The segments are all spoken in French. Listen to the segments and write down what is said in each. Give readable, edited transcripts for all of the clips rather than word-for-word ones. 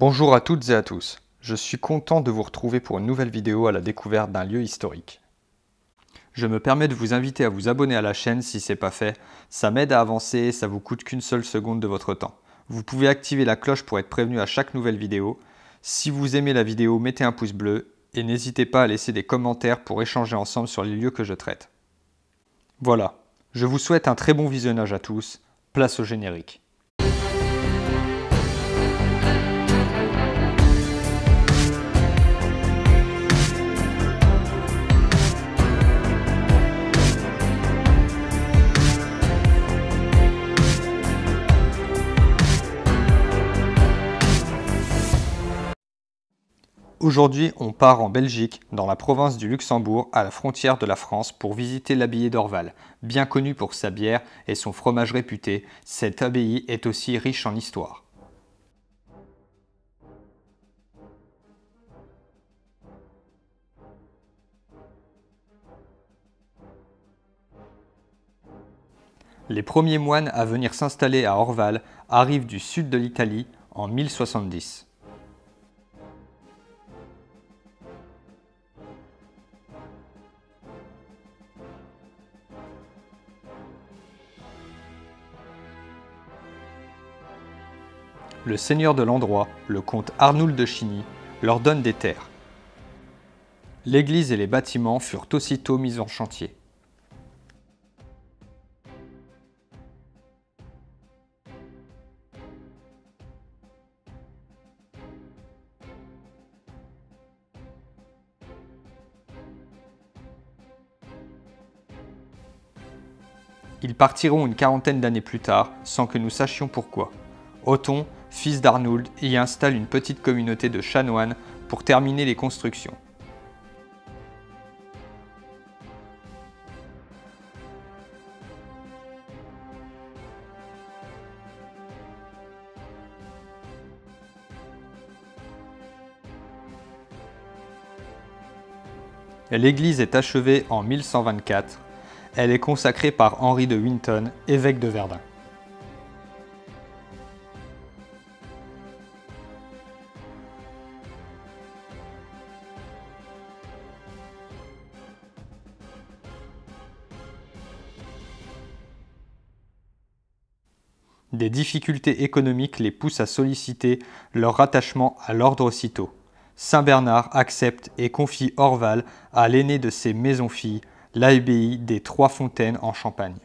Bonjour à toutes et à tous, je suis content de vous retrouver pour une nouvelle vidéo à la découverte d'un lieu historique. Je me permets de vous inviter à vous abonner à la chaîne si ce n'est pas fait, ça m'aide à avancer et ça vous coûte qu'une seule seconde de votre temps. Vous pouvez activer la cloche pour être prévenu à chaque nouvelle vidéo. Si vous aimez la vidéo, mettez un pouce bleu et n'hésitez pas à laisser des commentaires pour échanger ensemble sur les lieux que je traite. Voilà, je vous souhaite un très bon visionnage à tous, place au générique. Aujourd'hui, on part en Belgique, dans la province du Luxembourg, à la frontière de la France, pour visiter l'abbaye d'Orval. Bien connue pour sa bière et son fromage réputé, cette abbaye est aussi riche en histoire. Les premiers moines à venir s'installer à Orval arrivent du sud de l'Italie en 1070. Le seigneur de l'endroit, le comte Arnoul de Chigny, leur donne des terres. L'église et les bâtiments furent aussitôt mis en chantier. Ils partiront une quarantaine d'années plus tard, sans que nous sachions pourquoi. Othon, fils d'Arnould, y installe une petite communauté de chanoines pour terminer les constructions. L'église est achevée en 1124. Elle est consacrée par Henri de Winton, évêque de Verdun. Des difficultés économiques les poussent à solliciter leur rattachement à l'ordre aussitôt. Saint Bernard accepte et confie Orval à l'aînée de ses maisons-filles, l'abbaye des Trois-Fontaines en Champagne.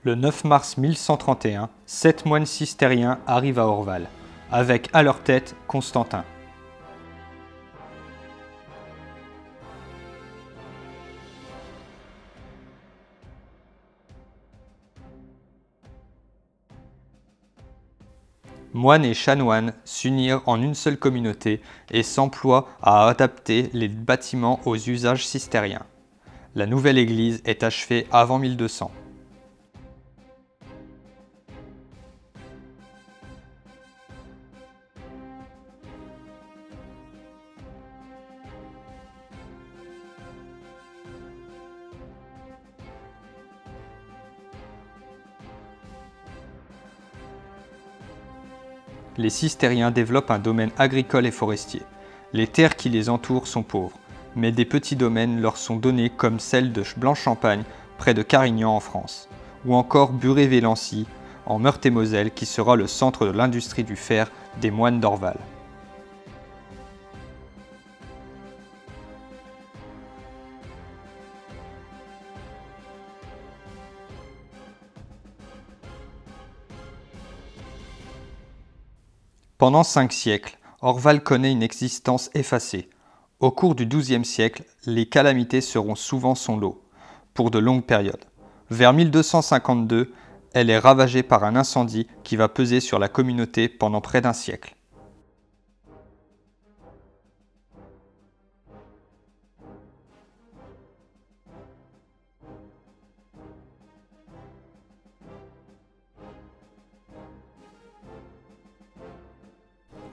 Le 9 mars 1131, 7 moines cisterciens arrivent à Orval, avec à leur tête Constantin. Moines et chanoines s'unirent en une seule communauté et s'emploient à adapter les bâtiments aux usages cisterciens. La nouvelle église est achevée avant 1200. Les cisterciens développent un domaine agricole et forestier. Les terres qui les entourent sont pauvres, mais des petits domaines leur sont donnés comme celle de Blanche-Champagne, près de Carignan en France, ou encore Buret-Vélancy, en Meurthe-et-Moselle, qui sera le centre de l'industrie du fer des moines d'Orval. Pendant 5 siècles, Orval connaît une existence effacée. Au cours du XIIe siècle, les calamités seront souvent son lot, pour de longues périodes. Vers 1252, elle est ravagée par un incendie qui va peser sur la communauté pendant près d'un siècle.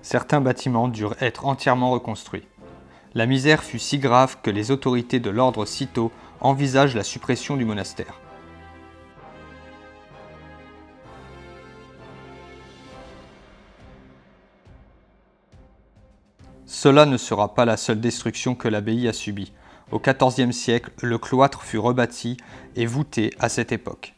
Certains bâtiments durent être entièrement reconstruits. La misère fut si grave que les autorités de l'ordre sitôt envisagent la suppression du monastère. Cela ne sera pas la seule destruction que l'abbaye a subie. Au XIVe siècle, le cloître fut rebâti et voûté à cette époque.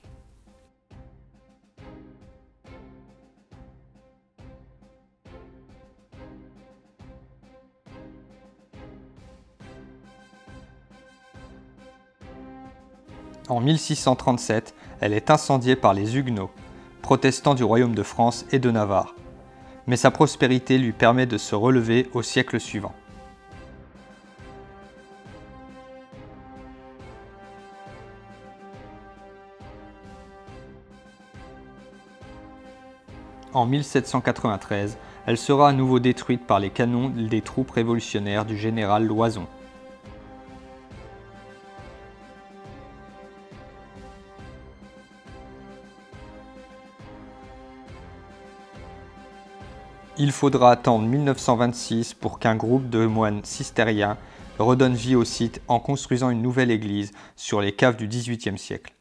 En 1637, elle est incendiée par les Huguenots, protestants du royaume de France et de Navarre. Mais sa prospérité lui permet de se relever au siècle suivant. En 1793, elle sera à nouveau détruite par les canons des troupes révolutionnaires du général Loison. Il faudra attendre 1926 pour qu'un groupe de moines cistériens redonne vie au site en construisant une nouvelle église sur les caves du XVIIIe siècle.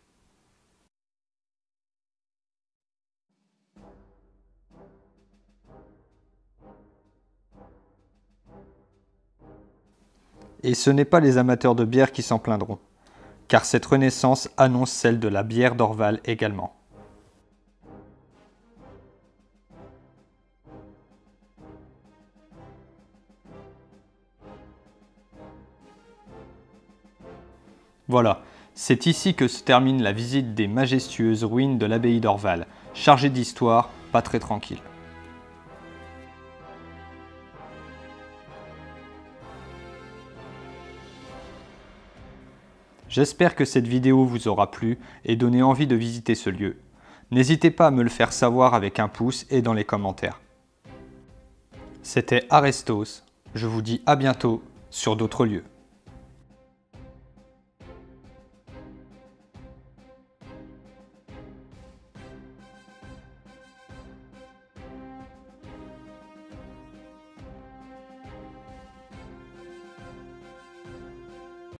Et ce n'est pas les amateurs de bière qui s'en plaindront, car cette renaissance annonce celle de la bière d'Orval également. Voilà, c'est ici que se termine la visite des majestueuses ruines de l'abbaye d'Orval, chargée d'histoire, pas très tranquille. J'espère que cette vidéo vous aura plu et donné envie de visiter ce lieu. N'hésitez pas à me le faire savoir avec un pouce et dans les commentaires. C'était Arestos, je vous dis à bientôt sur d'autres lieux.